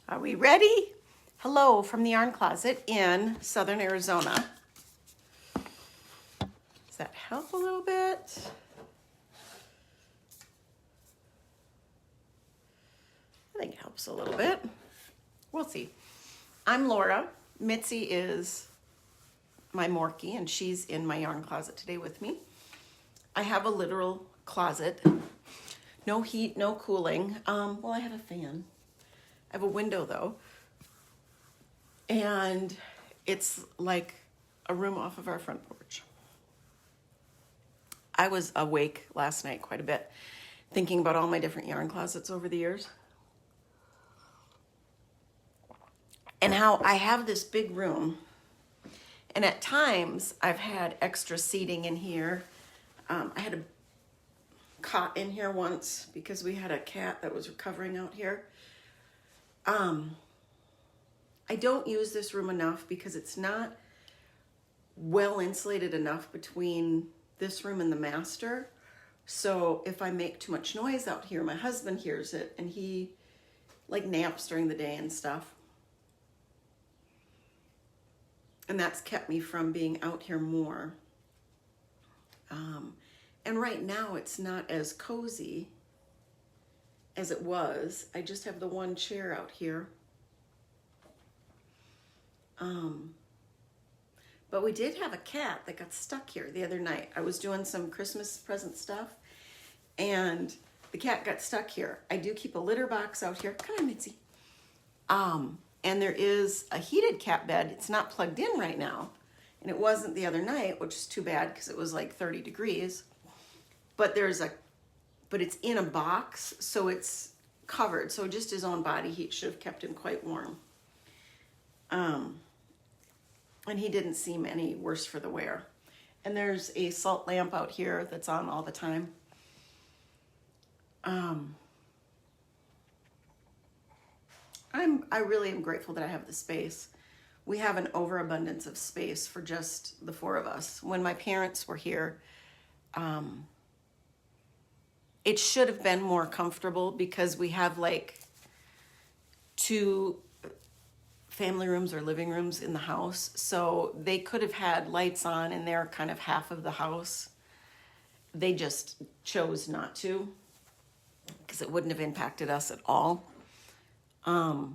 Are we ready? Hello from the Yarn Closet in Southern Arizona. Does that help a little bit? I think it helps a little bit. We'll see. I'm Laura. Mitzi is my Morkie, and she's in my yarn closet today with me. I have a literal closet. No heat, no cooling. Well, I have a fan. I have a window though. And it's like a room off of our front porch. I was awake last night quite a bit, thinking about all my different yarn closets over the years. And how I have this big room. And at times I've had extra seating in here. I had a cot in here once because we had a cat that was recovering out here. I don't use this room enough because it's not well insulated enough between this room and the master. So if I make too much noise out here, my husband hears it and he like naps during the day and stuff. And that's kept me from being out here more. And right now it's not as cozy as it was. I just have the one chair out here. But we did have a cat that got stuck here the other night. I was doing some Christmas present stuff and the cat got stuck here. I do keep a litter box out here. Come on, Mitzi. And there is a heated cat bed. It's not plugged in right now. And it wasn't the other night, which is too bad because it was like 30 degrees. But but it's in a box, so it's covered. So just his own body heat should have kept him quite warm. And he didn't seem any worse for the wear. And there's a salt lamp out here that's on all the time. I really am grateful that I have the space. We have an overabundance of space for just the four of us. When my parents were here, it should have been more comfortable because we have like 2 family rooms or living rooms in the house. So they could have had lights on and they're kind of half of the house. They just chose not to because it wouldn't have impacted us at all. Because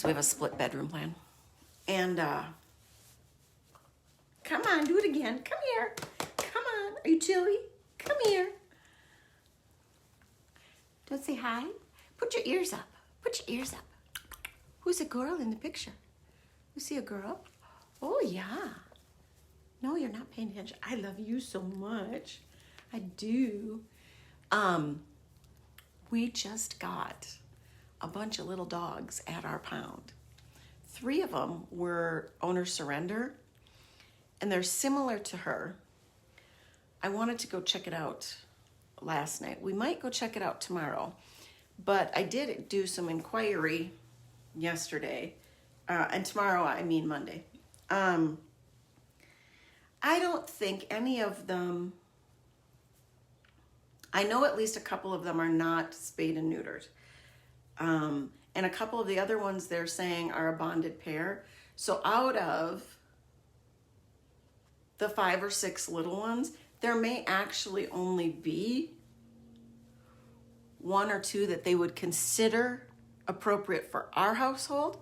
we have a split bedroom plan. And come on, do it again. Come here. Come on. Are you chilly? Come here. Don't say hi. Put your ears up. Put your ears up. Who's a girl in the picture? You see a girl? Oh, yeah. No, you're not paying attention. I love you so much. I do. We just got a bunch of little dogs at our pound. 3 of them were owner surrender, and they're similar to her. I wanted to go check it out last night. We might go check it out tomorrow, but I did do some inquiry yesterday, and tomorrow I mean Monday. I don't think any of them, I know at least a couple of them are not spayed and neutered. And a couple of the other ones they're saying are a bonded pair. So out of the 5 or 6 little ones, there may actually only be 1 or 2 that they would consider appropriate for our household.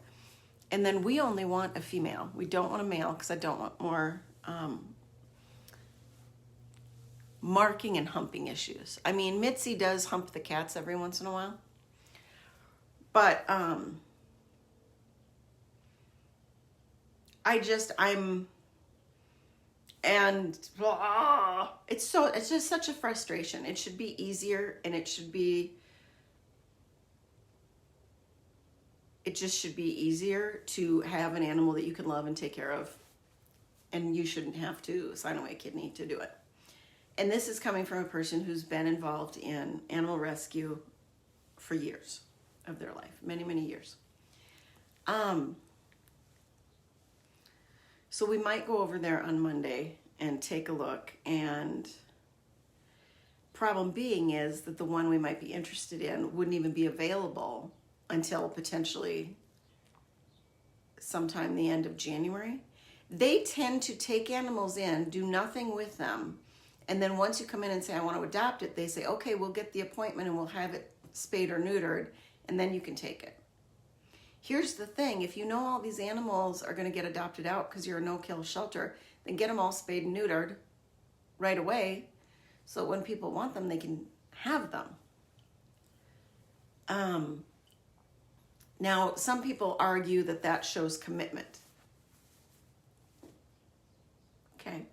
And then we only want a female. We don't want a male because I don't want more marking and humping issues. I mean, Mitzi does hump the cats every once in a while. But it's just such a frustration. It should be easier, and it just should be easier to have an animal that you can love and take care of, and you shouldn't have to sign away a kidney to do it. And this is coming from a person who's been involved in animal rescue for years of their life, many, many years. So we might go over there on Monday and take a look and Problem being is that the one we might be interested in wouldn't even be available until potentially sometime the end of January. They tend to take animals in, do nothing with them, and then once you come in and say, I want to adopt it, they say, okay, we'll get the appointment and we'll have it spayed or neutered, and then you can take it. Here's the thing, if you know all these animals are going to get adopted out because you're a no-kill shelter, then get them all spayed and neutered right away, so when people want them, they can have them. Now, some people argue that that shows commitment. Okay.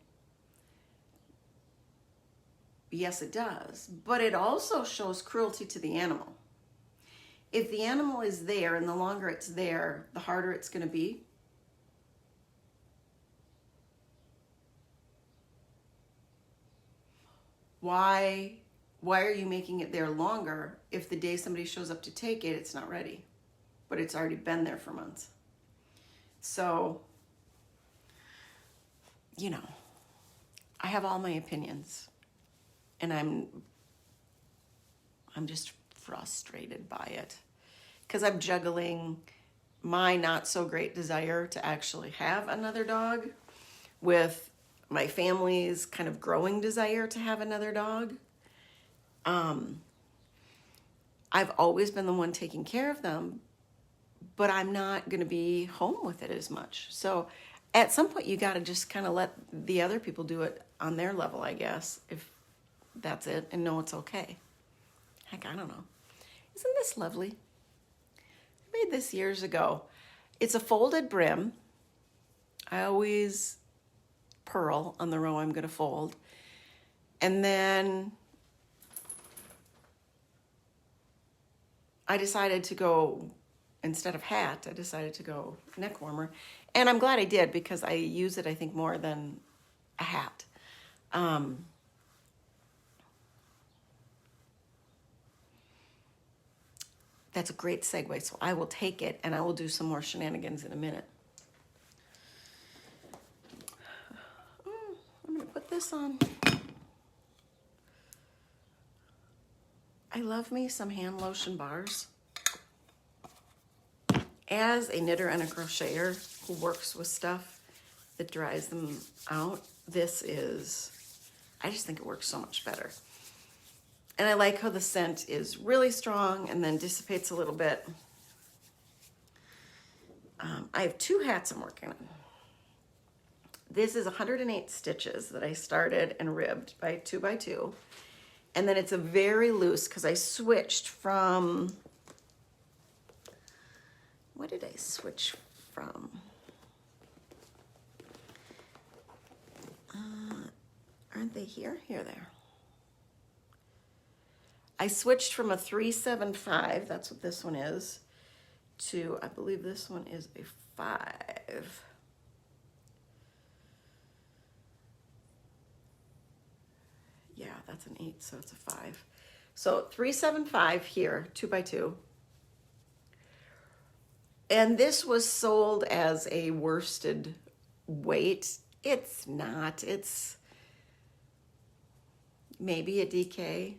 Yes, it does. But it also shows cruelty to the animal. If the animal is there, and the longer it's there, the harder it's going to be. Why are you making it there longer if the day somebody shows up to take it, it's not ready, but it's already been there for months? So, you know, I have all my opinions, and I'm just frustrated by it because I'm juggling my not so great desire to actually have another dog with my family's kind of growing desire to have another dog. I've always been the one taking care of them, but I'm not going to be home with it as much. So at some point you got to just kind of let the other people do it on their level, I guess, if that's it, and know it's okay. Heck, I don't know. Isn't this lovely? I made this years ago. It's a folded brim. I always purl on the row I'm going to fold. And then I decided to go, instead of hat, I decided to go neck warmer. And I'm glad I did because I use it, I think, more than a hat. That's a great segue, so I will take it and I will do some more shenanigans in a minute. I'm going to put this on. I love me some hand lotion bars. As a knitter and a crocheter who works with stuff that dries them out, I just think it works so much better. And I like how the scent is really strong and then dissipates a little bit. I have 2 hats I'm working on. This is 108 stitches that I started and ribbed by 2x2. And then it's a very loose, because I switched from, what did I switch from? Aren't they here? Here they are. I switched from a 375, that's what this one is, to, I believe this one is a 5. Yeah, that's an 8, so it's a 5. So 375 here, 2x2. And this was sold as a worsted weight. It's not. It's maybe a DK.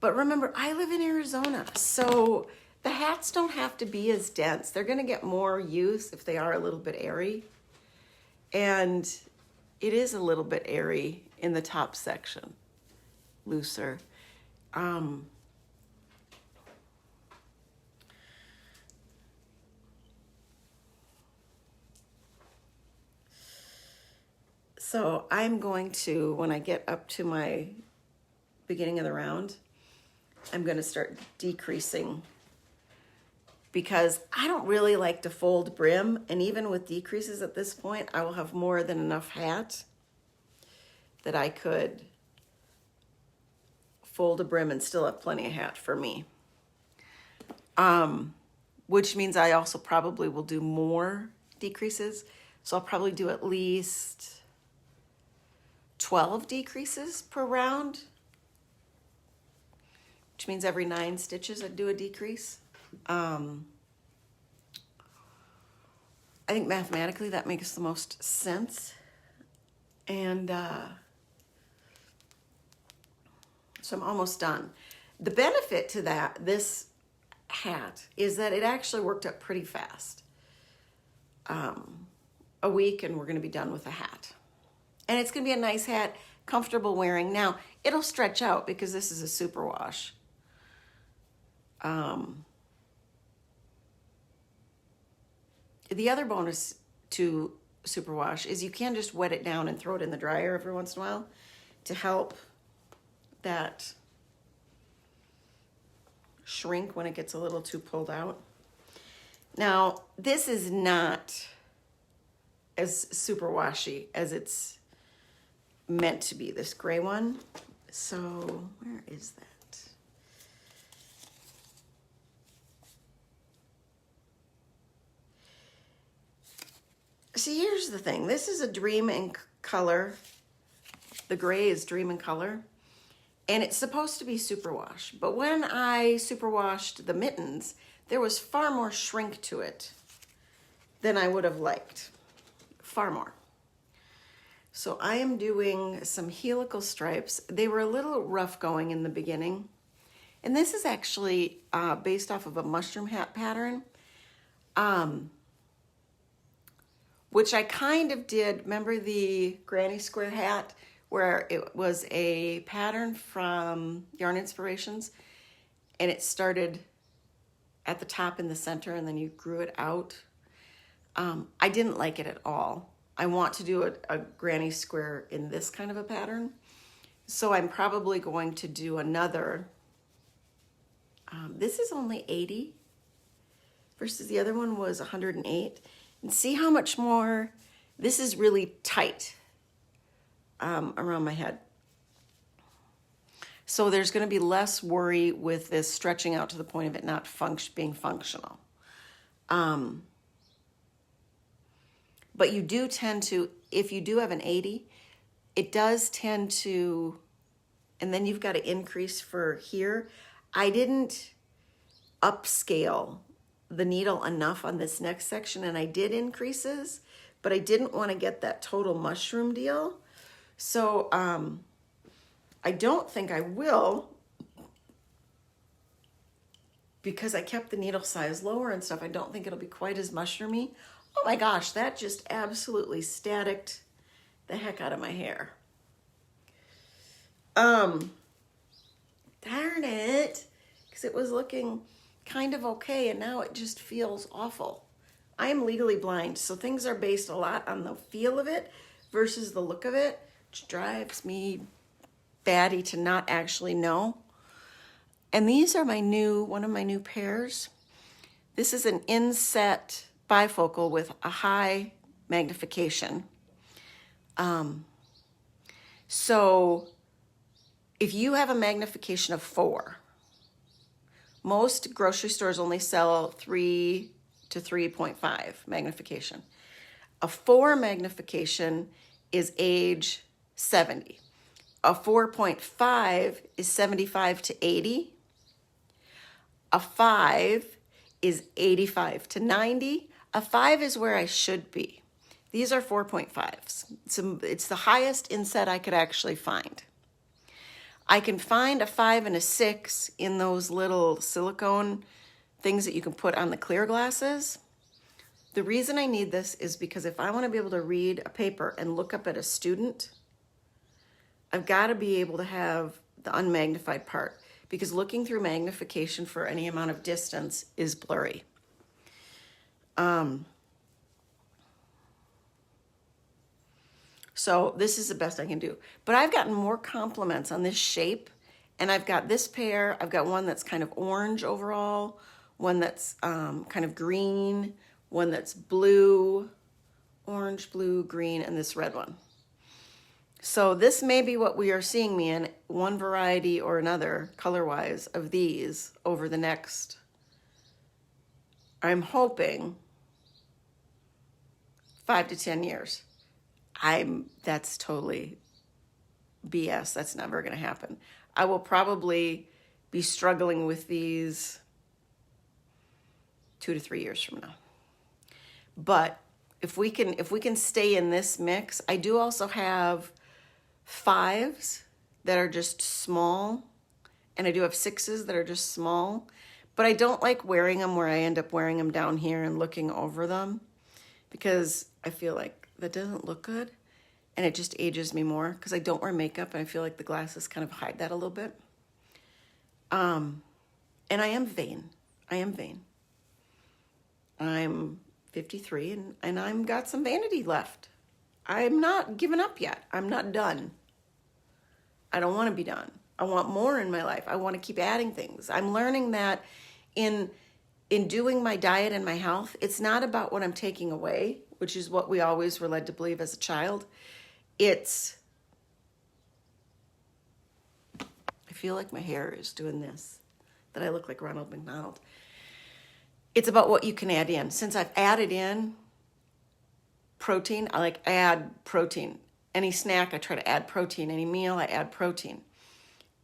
But remember, I live in Arizona, so the hats don't have to be as dense. They're going to get more use if they are a little bit airy. And it is a little bit airy in the top section, looser. So I'm going to, when I get up to my beginning of the round, I'm going to start decreasing, because I don't really like to fold brim, and even with decreases at this point, I will have more than enough hat that I could fold a brim and still have plenty of hat for me. Which means I also probably will do more decreases. So I'll probably do at least 12 decreases per round, which means every 9 stitches I'd do a decrease. I think mathematically that makes the most sense. And so I'm almost done. The benefit to this hat is that it actually worked up pretty fast. A week and we're going to be done with the hat. And it's going to be a nice hat, comfortable wearing. Now, it'll stretch out because this is a superwash. The other bonus to superwash is you can just wet it down and throw it in the dryer every once in a while to help that shrink when it gets a little too pulled out. Now, this is not as super washy as it's meant to be, this gray one. So where is that? See, here's the thing. This is a dream in color. The gray is dream in color. And it's supposed to be superwash. But when I superwashed the mittens, there was far more shrink to it than I would have liked. Far more. So I am doing some helical stripes. They were a little rough going in the beginning. And this is actually based off of a mushroom hat pattern. Which I kind of did. Remember the granny square hat where it was a pattern from Yarn Inspirations and it started at the top in the center and then you grew it out? I didn't like it at all. I want to do a granny square in this kind of a pattern. So I'm probably going to do another. This is only 80 versus the other one was 108. And see how much more, this is really tight around my head. So there's going to be less worry with this stretching out to the point of it not being functional. But you do tend to, if you do have an 80, it does tend to, and then you've got to increase for here. I didn't upscale the needle enough on this next section, and I did increases, but I didn't want to get that total mushroom deal. So I don't think I will, because I kept the needle size lower and stuff. I don't think it'll be quite as mushroomy. Oh my gosh, that just absolutely staticked the heck out of my hair. Darn it, because it was looking kind of okay and now it just feels awful. I am legally blind, so things are based a lot on the feel of it versus the look of it, which drives me batty to not actually know. And these are one of my new pairs. This is an inset bifocal with a high magnification. So if you have a magnification of 4, most grocery stores only sell 3 to 3.5 magnification. A 4 magnification is age 70. A 4.5 is 75 to 80. A 5 is 85 to 90. A 5 is where I should be. These are 4.5s. So it's the highest inset I could actually find. I can find a 5 and a 6 in those little silicone things that you can put on the clear glasses. The reason I need this is because if I want to be able to read a paper and look up at a student, I've got to be able to have the unmagnified part, because looking through magnification for any amount of distance is blurry. So this is the best I can do. But I've gotten more compliments on this shape, and I've got this pair. I've got one that's kind of orange overall, one that's kind of green, one that's blue, orange, blue, green, and this red one. So this may be what we are seeing me in, one variety or another, color-wise, of these over the next, I'm hoping, 5 to 10 years. That's totally BS. That's never going to happen. I will probably be struggling with these 2 to 3 years from now. But if we can stay in this mix. I do also have 5s that are just small, and I do have 6s that are just small, but I don't like wearing them where I end up wearing them down here and looking over them, because I feel like that doesn't look good, and it just ages me more because I don't wear makeup, and I feel like the glasses kind of hide that a little bit. And I am vain. I'm 53 and I'm got some vanity left. I'm not giving up yet. I'm not done. I don't want to be done. I want more in my life. I want to keep adding things. I'm learning that in doing my diet and my health, it's not about what I'm taking away, which is what we always were led to believe as a child. I feel like my hair is doing this, that I look like Ronald McDonald. It's about what you can add in. Since I've added in protein, I add protein. Any snack, I try to add protein. Any meal, I add protein.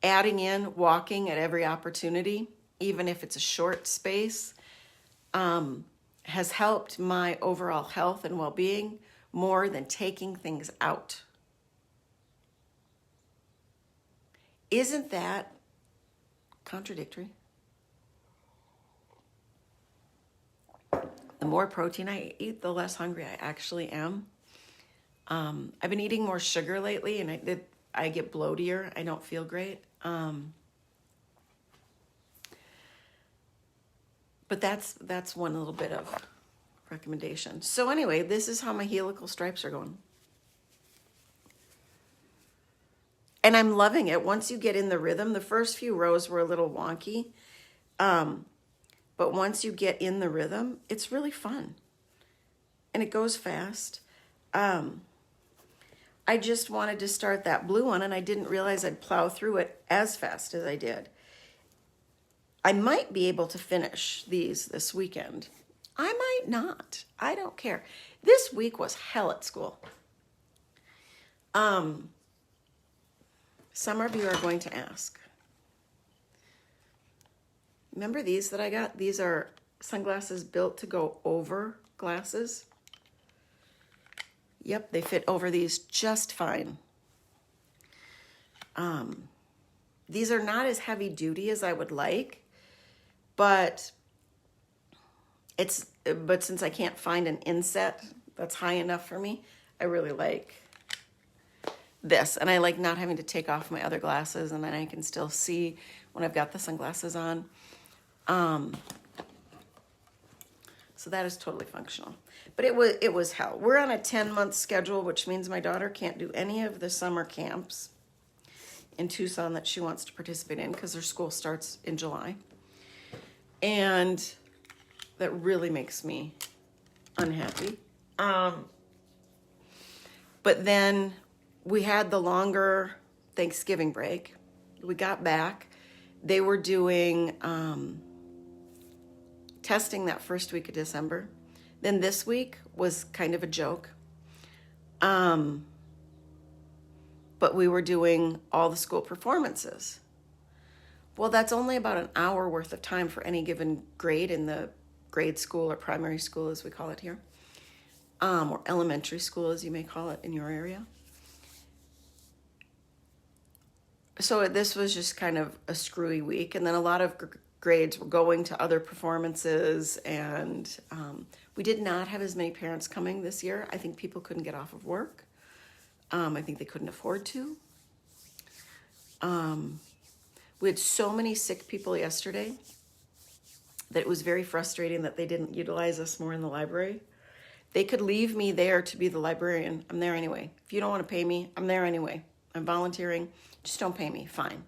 Adding in walking at every opportunity, even if it's a short space, has helped my overall health and well-being more than taking things out. Isn't that contradictory? The more protein I eat, the less hungry I actually am. I've been eating more sugar lately, and I get bloatier. I don't feel great. But that's one little bit of recommendation. So anyway, this is how my helical stripes are going. And I'm loving it. Once you get in the rhythm, the first few rows were a little wonky. But once you get in the rhythm, it's really fun. And it goes fast. I just wanted to start that blue one, and I didn't realize I'd plow through it as fast as I did. I might be able to finish these this weekend. I might not. I don't care. This week was hell at school. Some of you are going to ask. Remember these that I got? These are sunglasses built to go over glasses. Yep, they fit over these just fine. These are not as heavy duty as I would like, but since I can't find an inset that's high enough for me, I really like this. And I like not having to take off my other glasses, and then I can still see when I've got the sunglasses on. So that is totally functional. But it was hell. We're on a 10-month schedule, which means my daughter can't do any of the summer camps in Tucson that she wants to participate in because her school starts in July. And that really makes me unhappy. But then we had the longer Thanksgiving break. We got back. They were doing testing that first week of December. Then this week was kind of a joke. But we were doing all the school performances. Well, that's only about an hour worth of time for any given grade in the grade school or primary school, as we call it here, or elementary school, as you may call it in your area. So this was just kind of a screwy week. And then a lot of grades were going to other performances, and we did not have as many parents coming this year. I think people couldn't get off of work. I think they couldn't afford to. We had so many sick people yesterday that it was very frustrating that they didn't utilize us more in the library. They could leave me there to be the librarian. I'm there anyway. If you don't want to pay me, I'm there anyway. I'm volunteering. Just don't pay me. Fine.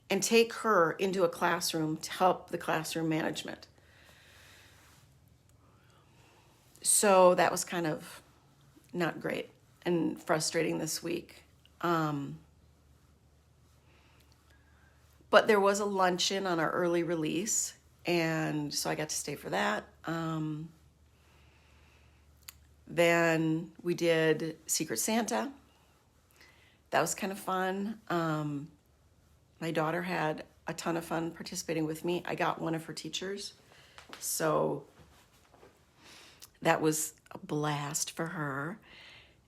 And take her into a classroom to help the classroom management. So that was kind of not great and frustrating this week. But there was a luncheon on our early release, and so I got to stay for that. Then we did Secret Santa. That was kind of fun. My daughter had a ton of fun participating with me. I got one of her teachers, so that was a blast for her.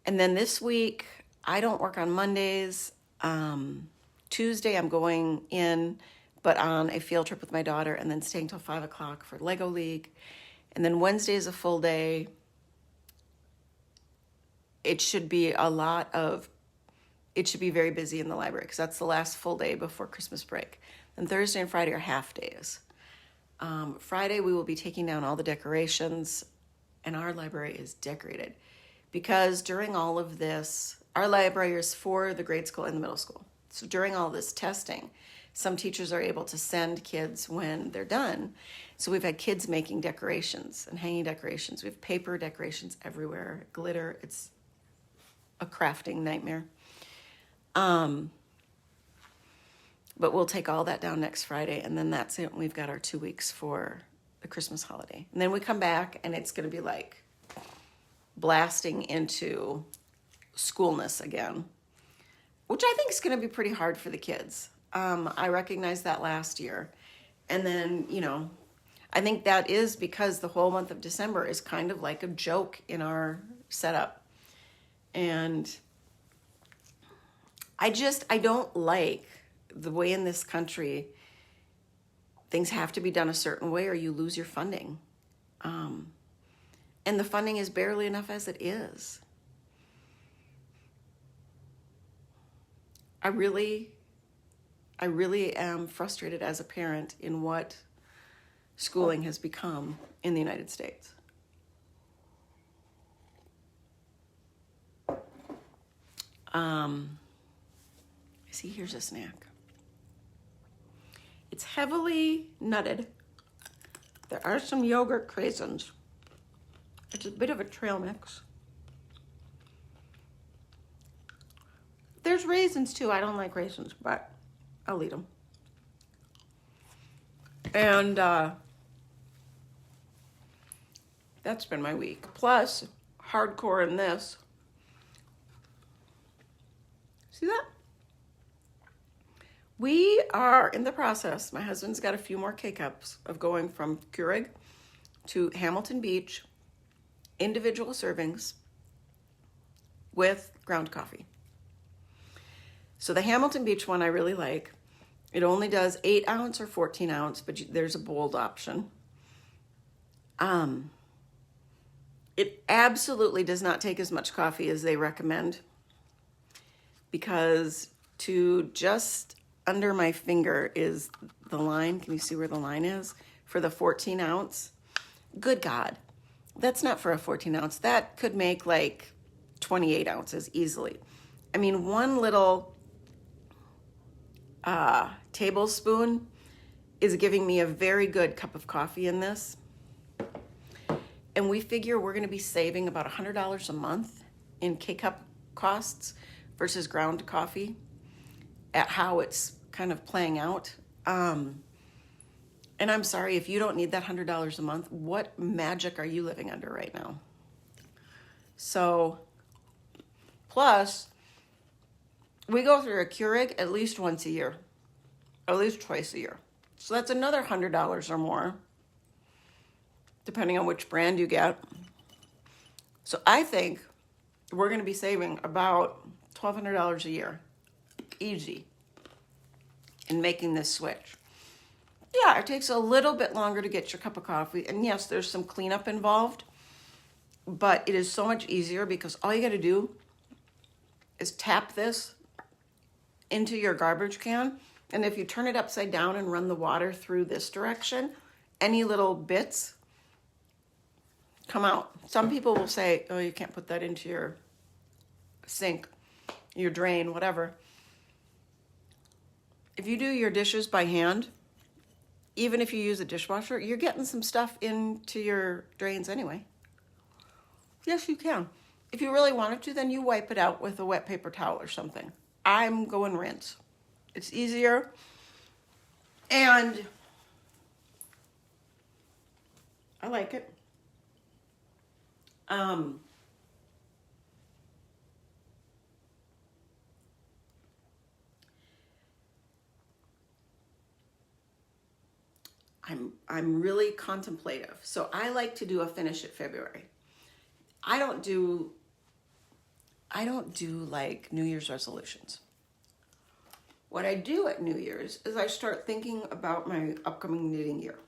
And then this week, I don't work on Mondays. Tuesday, I'm going in, but on a field trip with my daughter, and then staying till 5 o'clock for Lego League. And then Wednesday is a full day. It should be very busy in the library because that's the last full day before Christmas break. And Thursday and Friday are half days. Friday, we will be taking down all the decorations, and our library is decorated because during all of this, our library is for the grade school and the middle school. So during all this testing, some teachers are able to send kids when they're done. So we've had kids making decorations and hanging decorations. We have paper decorations everywhere, glitter. It's a crafting nightmare. But we'll take all that down next Friday, and then that's it. We've got our 2 weeks for the Christmas holiday. And then we come back, and it's going to be like blasting into schoolness again, which I think is going to be pretty hard for the kids. I recognized that last year. And then, I think that is because the whole month of December is kind of like a joke in our setup. And I don't like the way in this country things have to be done a certain way or you lose your funding. And the funding is barely enough as it is. I really am frustrated as a parent in what schooling has become in the United States. See, here's a snack. It's heavily nutted. There are some yogurt craisins. It's a bit of a trail mix. There's raisins too. I don't like raisins, but I'll eat them. And that's been my week. Plus, hardcore in this. See that? We are in the process. My husband's got a few more K-Cups of going from Keurig to Hamilton Beach, individual servings with ground coffee. So the Hamilton Beach one I really like. It only does 8 ounce or 14 ounce, but there's a bold option. It absolutely does not take as much coffee as they recommend, because to just under my finger is the line. Can you see where the line is? For the 14 ounce. Good God. That's not for a 14 ounce. That could make like 28 ounces easily. I mean, one little tablespoon is giving me a very good cup of coffee in this. And we figure we're going to be saving about $100 a month in K-Cup costs versus ground coffee at how it's kind of playing out. And I'm sorry, if you don't need that $100 a month, what magic are you living under right now? So, plus, we go through a Keurig at least once a year, at least twice a year. So that's another $100 or more, depending on which brand you get. So I think we're going to be saving about $1,200 a year, easy, in making this switch. Yeah, it takes a little bit longer to get your cup of coffee. And yes, there's some cleanup involved, but it is so much easier because all you got to do is tap this into your garbage can. And if you turn it upside down and run the water through this direction, any little bits come out. Some people will say, oh, you can't put that into your sink, your drain, whatever. If you do your dishes by hand, even if you use a dishwasher, you're getting some stuff into your drains anyway. Yes, you can. If you really wanted to, then you wipe it out with a wet paper towel or something. I'm going rinse. It's easier. And I like it. I'm really contemplative. So I like to do a finish at February. I don't do like New Year's resolutions. What I do at New Year's is I start thinking about my upcoming knitting year.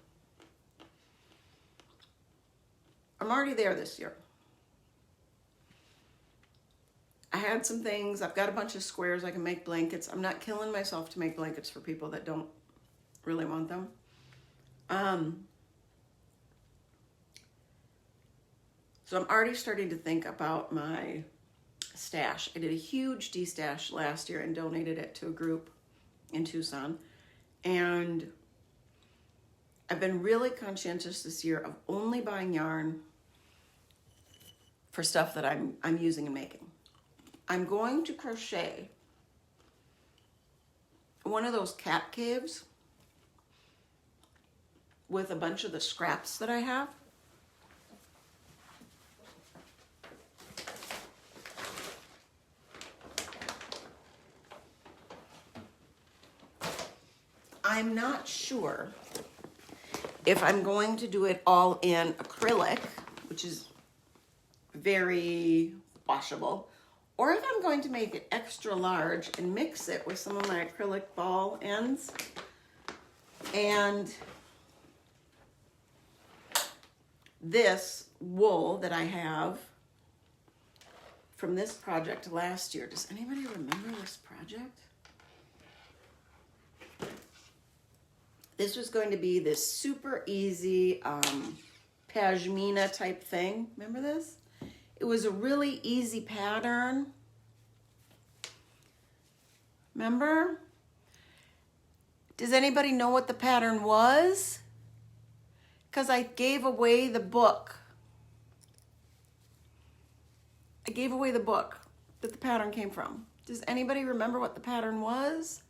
I'm already there this year. I had some things. I've got a bunch of squares. I can make blankets. I'm not killing myself to make blankets for people that don't really want them. So I'm already starting to think about my stash. I did a huge de-stash last year and donated it to a group in Tucson. And I've been really conscientious this year of only buying yarn for stuff that I'm using and making. I'm going to crochet one of those cat caves with a bunch of the scraps that I have. I'm not sure if I'm going to do it all in acrylic, which is very washable, or if I'm going to make it extra large and mix it with some of my acrylic ball ends. And this wool that I have from this project last year. Does anybody remember this project? This was going to be this super easy pashmina type thing. Remember this? It was a really easy pattern. Remember? Does anybody know what the pattern was? Because I gave away the book. I gave away the book that the pattern came from. Does anybody remember what the pattern was?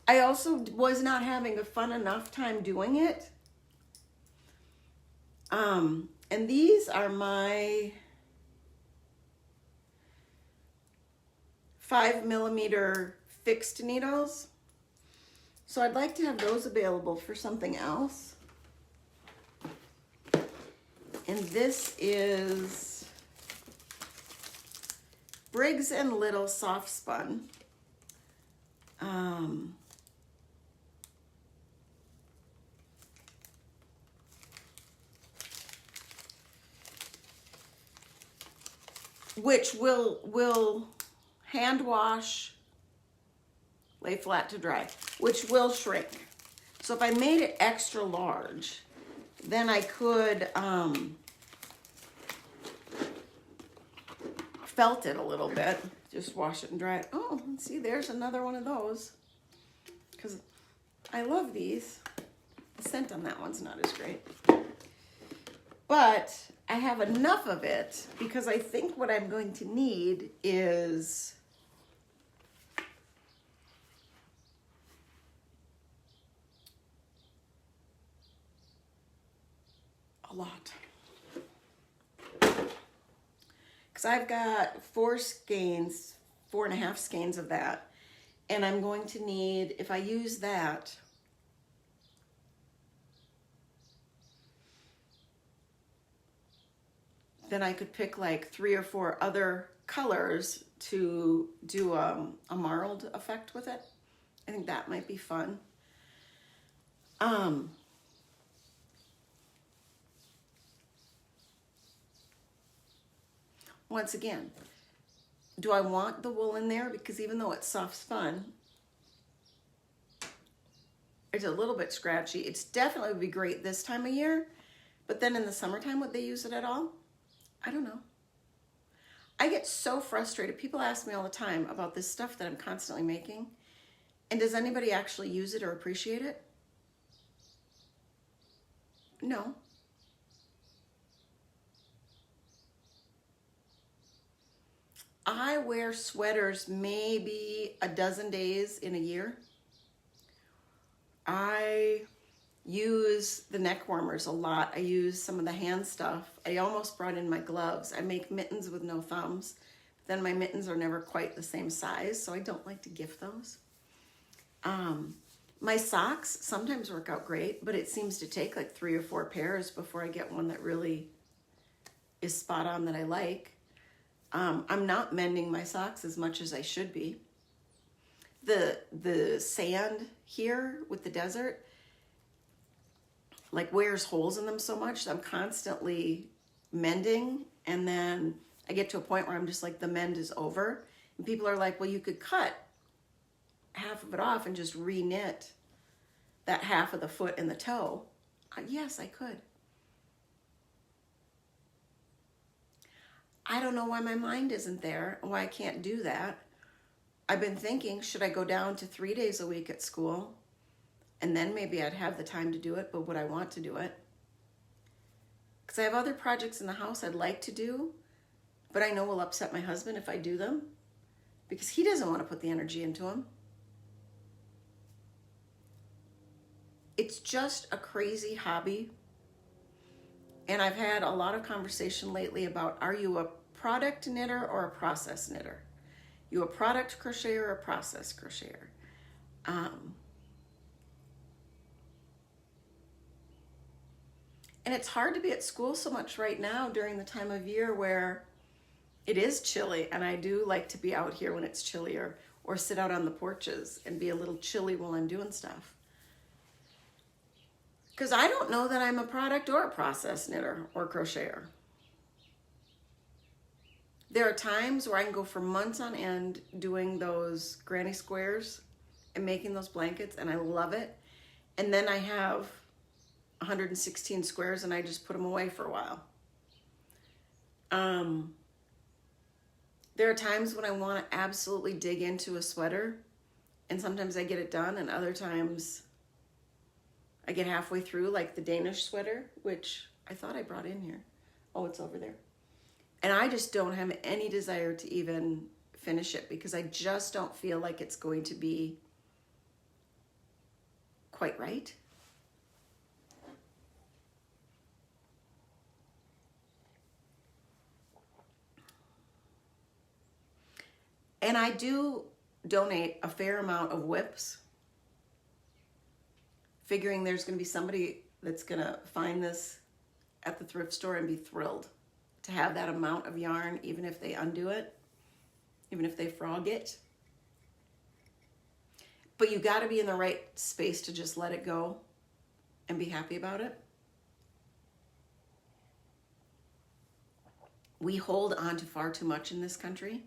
I also was not having a fun enough time doing it. And these are my 5mm fixed needles. So I'd like to have those available for something else. And this is Briggs & Little Soft Spun. Which will hand wash, lay flat to dry, which will shrink. So if I made it extra large, then I could felt it a little bit, just wash it and dry it. Oh, see, there's another one of those, because I love these. The scent on that one's not as great. But I have enough of it because I think what I'm going to need is a lot. Because I've got 4.5 skeins of that. And I'm going to need, if I use that, then I could pick like 3 or 4 other colors to do a marled effect with it. I think that might be fun. Once again, do I want the wool in there? Because even though it's soft spun, it's a little bit scratchy. It's definitely would be great this time of year, but then in the summertime, would they use it at all? I don't know. I get so frustrated. People ask me all the time about this stuff that I'm constantly making. And does anybody actually use it or appreciate it? No. I wear sweaters maybe a dozen days in a year. I use the neck warmers a lot. I use some of the hand stuff. I almost brought in my gloves. I make mittens with no thumbs. Then my mittens are never quite the same size, so I don't like to gift those. My socks sometimes work out great, but it seems to take like 3 or 4 pairs before I get one that really is spot on that I like. I'm not mending my socks as much as I should be. The sand here with the desert like wears holes in them so much that I'm constantly mending, and then I get to a point where I'm just like, the mend is over. And people are like, well, you could cut half of it off and just re-knit that half of the foot and the toe. Yes, I could. I don't know why my mind isn't there, why I can't do that. I've been thinking, should I go down to 3 days a week at school? And then maybe I'd have the time to do it, but would I want to do it? Because I have other projects in the house I'd like to do, but I know will upset my husband if I do them, because he doesn't want to put the energy into them. It's just a crazy hobby. And I've had a lot of conversation lately about, are you a product knitter or a process knitter? You a product crocheter or a process crocheter? And it's hard to be at school so much right now during the time of year where it is chilly, and I do like to be out here when it's chillier, or sit out on the porches and be a little chilly while I'm doing stuff. Because I don't know that I'm a product or a process knitter or crocheter. There are times where I can go for months on end doing those granny squares and making those blankets, and I love it. And then I have 116 squares and I just put them away for a while. There are times when I want to absolutely dig into a sweater, and sometimes I get it done, and other times I get halfway through, like the Danish sweater, which I thought I brought in here. Oh, it's over there. And I just don't have any desire to even finish it because I just don't feel like it's going to be quite right. And I do donate a fair amount of whips, figuring there's going to be somebody that's going to find this at the thrift store and be thrilled to have that amount of yarn, even if they undo it, even if they frog it. But you got to be in the right space to just let it go and be happy about it. We hold on to far too much in this country.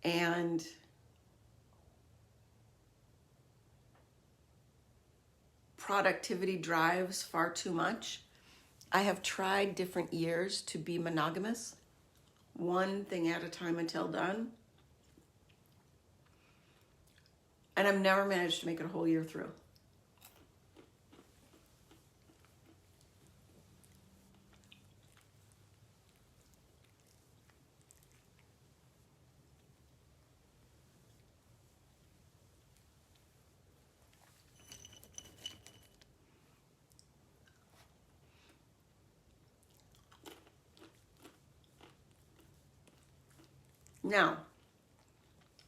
And productivity drives far too much. I have tried different years to be monogamous, one thing at a time until done. And I've never managed to make it a whole year through. Now,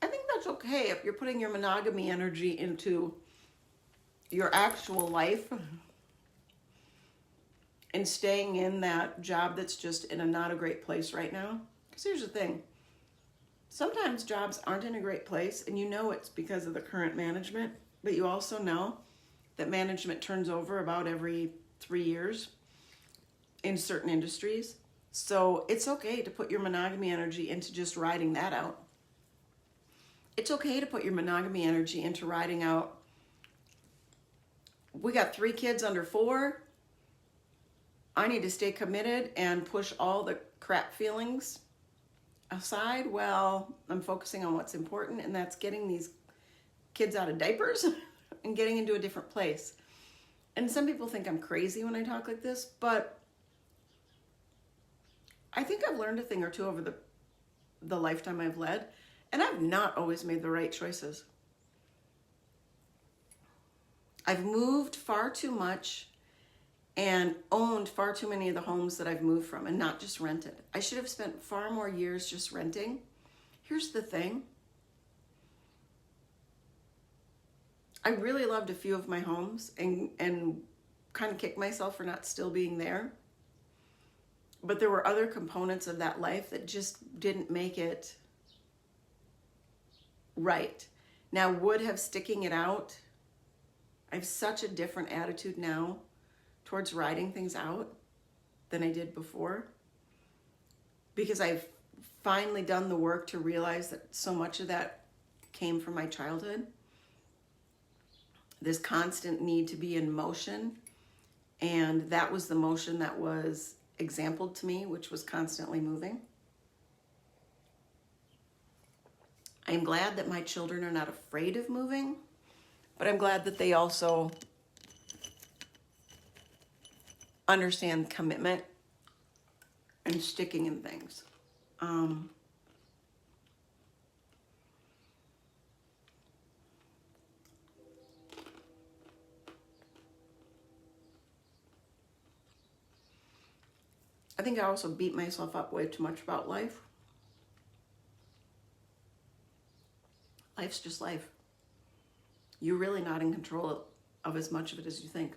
I think that's okay if you're putting your monogamy energy into your actual life and staying in that job that's just in a not a great place right now. Because here's the thing. Sometimes jobs aren't in a great place, and you know it's because of the current management, but you also know that management turns over about every 3 years in certain industries. So it's okay to put your monogamy energy into just riding that out. It's okay to put your monogamy energy into riding out. We got 3 kids under 4. I need to stay committed and push all the crap feelings aside while I'm focusing on what's important, and that's getting these kids out of diapers and getting into a different place. And some people think I'm crazy when I talk like this, but I think I've learned a thing or two over the lifetime I've led, and I've not always made the right choices. I've moved far too much and owned far too many of the homes that I've moved from, and not just rented. I should have spent far more years just renting. Here's the thing. I really loved a few of my homes and kind of kicked myself for not still being there. But there were other components of that life that just didn't make it right. Now, would have sticking it out, I have such a different attitude now towards riding things out than I did before, because I've finally done the work to realize that so much of that came from my childhood. This constant need to be in motion, and that was the motion that was exampled to me, which was constantly moving. I am glad that my children are not afraid of moving, but I'm glad that they also understand commitment and sticking in things. I think I also beat myself up way too much about life. Life's just life. You're really not in control of as much of it as you think.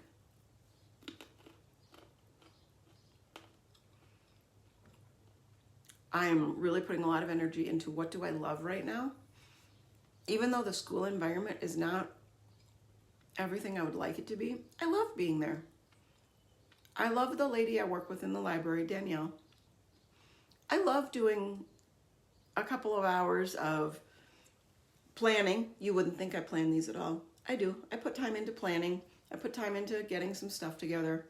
I'm really putting a lot of energy into what do I love right now. Even though the school environment is not everything I would like it to be, I love being there. I love the lady I work with in the library, Danielle. I love doing a couple of hours of planning. You wouldn't think I plan these at all. I do. I put time into planning. I put time into getting some stuff together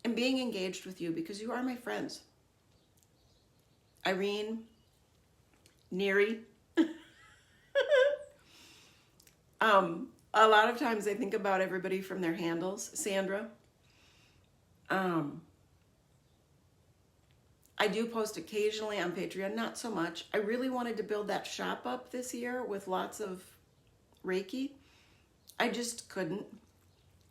and being engaged with you because you are my friends. Irene, Neri. A lot of times I think about everybody from their handles. Sandra. I do post occasionally on Patreon, not so much. I really wanted to build that shop up this year with lots of Reiki. I just couldn't.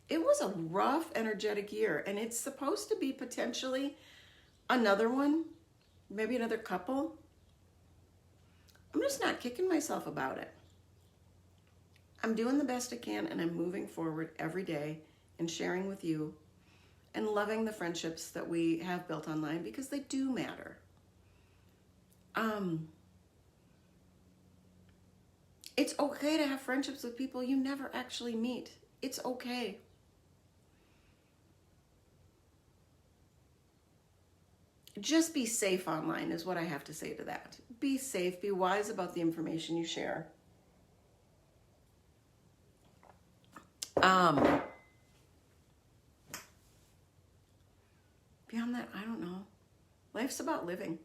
It was a rough, energetic year, and it's supposed to be potentially another one, maybe another couple. I'm just not kicking myself about it. I'm doing the best I can, and I'm moving forward every day and sharing with you and loving the friendships that we have built online because they do matter. It's okay to have friendships with people you never actually meet. It's okay. Just be safe online is what I have to say to that. Be safe, be wise about the information you share. Beyond that, I don't know. Life's about living.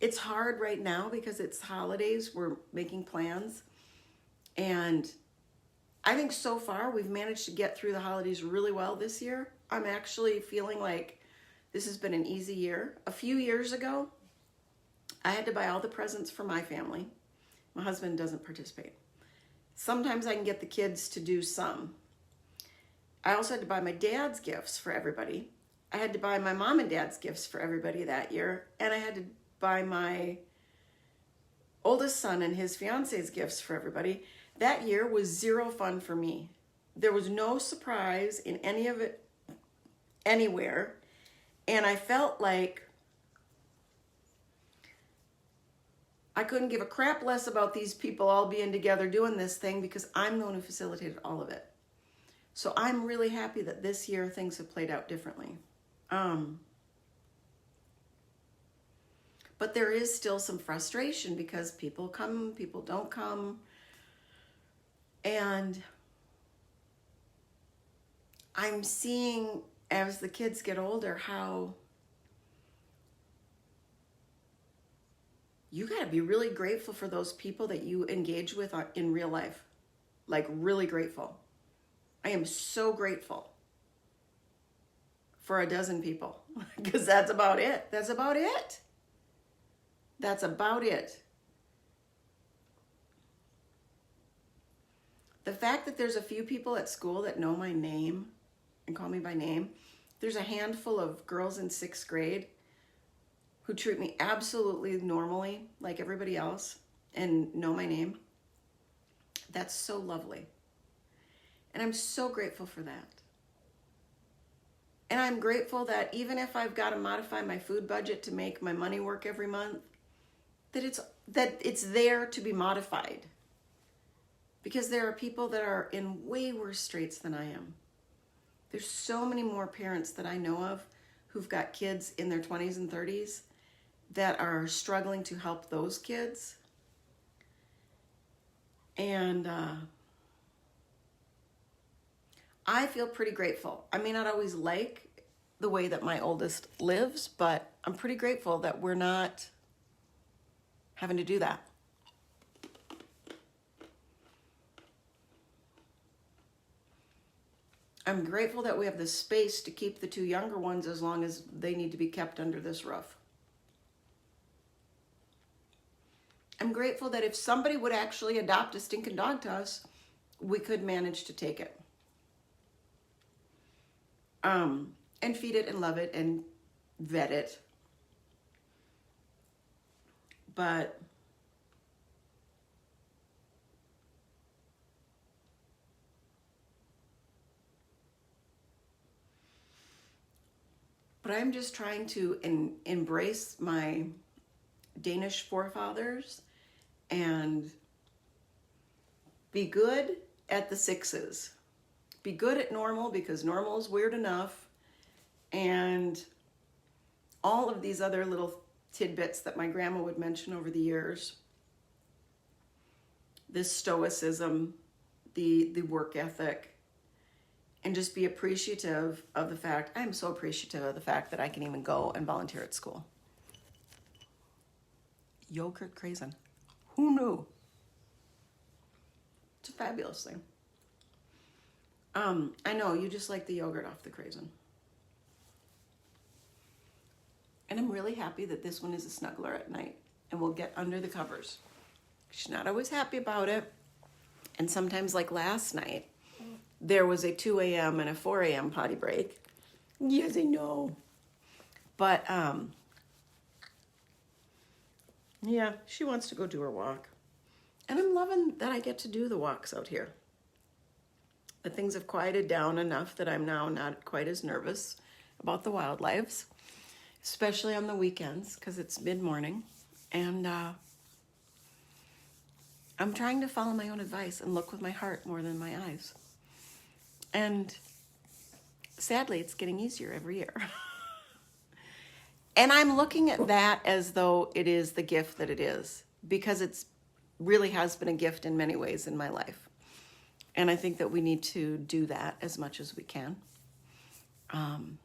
It's hard right now because it's holidays. We're making plans. And I think so far we've managed to get through the holidays really well this year. I'm actually feeling like this has been an easy year. A few years ago, I had to buy all the presents for my family. My husband doesn't participate. Sometimes I can get the kids to do some. I also had to buy my dad's gifts for everybody. I had to buy my mom and dad's gifts for everybody that year. And I had to buy my oldest son and his fiance's gifts for everybody. That year was zero fun for me. There was no surprise in any of it anywhere. And I felt like I couldn't give a crap less about these people all being together doing this thing because I'm the one who facilitated all of it. So I'm really happy that this year things have played out differently. But there is still some frustration because people come, people don't come. And I'm seeing as the kids get older how you got to be really grateful for those people that you engage with in real life. Like really grateful. I am so grateful for a dozen people because that's about it. That's about it. That's about it. The fact that there's a few people at school that know my name and call me by name. There's a handful of girls in 6th grade who treat me absolutely normally like everybody else and know my name. That's so lovely. And I'm so grateful for that. And I'm grateful that even if I've got to modify my food budget to make my money work every month, that it's there to be modified. Because there are people that are in way worse straits than I am. There's so many more parents that I know of who've got kids in their 20s and 30s that are struggling to help those kids. And I feel pretty grateful. I may not always like the way that my oldest lives, but I'm pretty grateful that we're not having to do that. I'm grateful that we have the space to keep the two younger ones as long as they need to be kept under this roof. I'm grateful that if somebody would actually adopt a stinking dog to us, we could manage to take it. And feed it and love it and vet it. But I'm just trying to embrace my Danish forefathers and be good at the sixes. Be good at normal because normal is weird enough. And all of these other little tidbits that my grandma would mention over the years. This stoicism, the work ethic, and just be appreciative of the fact, I'm so appreciative of the fact that I can even go and volunteer at school. Yogurt craisin. Who knew? It's a fabulous thing. I know, you just like the yogurt off the craisin. And I'm really happy that this one is a snuggler at night and will get under the covers. She's not always happy about it. And sometimes, like last night, there was a 2 a.m. and a 4 a.m. potty break. Yes, I know. But, yeah, she wants to go do her walk. And I'm loving that I get to do the walks out here. The things have quieted down enough that I'm now not quite as nervous about the wildlife, especially on the weekends because it's mid-morning. And I'm trying to follow my own advice and look with my heart more than my eyes. And sadly, it's getting easier every year. And I'm looking at that as though it is the gift that it is, because it's really has been a gift in many ways in my life. And I think that we need to do that as much as we can. And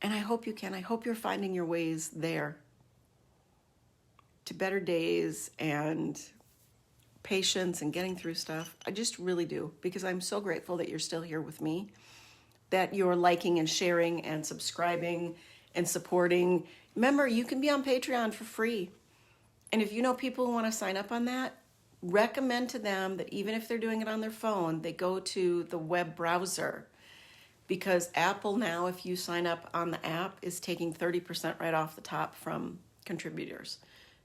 I hope you can. I hope you're finding your ways there to better days and patience and getting through stuff. I just really do, because I'm so grateful that you're still here with me, that you're liking and sharing and subscribing and supporting. Remember, you can be on Patreon for free. And if you know people who want to sign up on that, recommend to them that even if they're doing it on their phone, they go to the web browser. Because Apple now, if you sign up on the app, is taking 30% right off the top from contributors,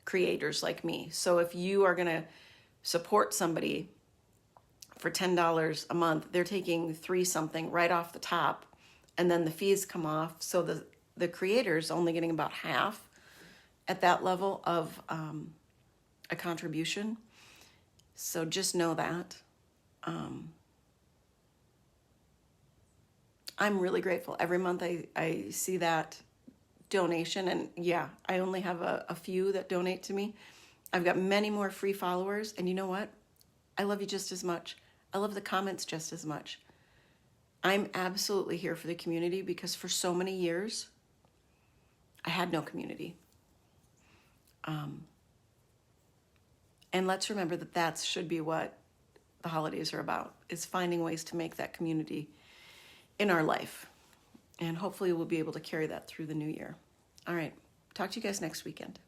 creators like me. So if you are going to support somebody for $10 a month, they're taking $3 something right off the top, and then the fees come off. So the creator's only getting about half at that level of a contribution. So just know that. I'm really grateful. Every month I see that donation, and yeah, I only have a few that donate to me. I've got many more free followers, and you know what? I love you just as much. I love the comments just as much. I'm absolutely here for the community, because for so many years, I had no community. And let's remember that should be what the holidays are about, is finding ways to make that community in our life. And hopefully we'll be able to carry that through the new year. All right. Talk to you guys next weekend.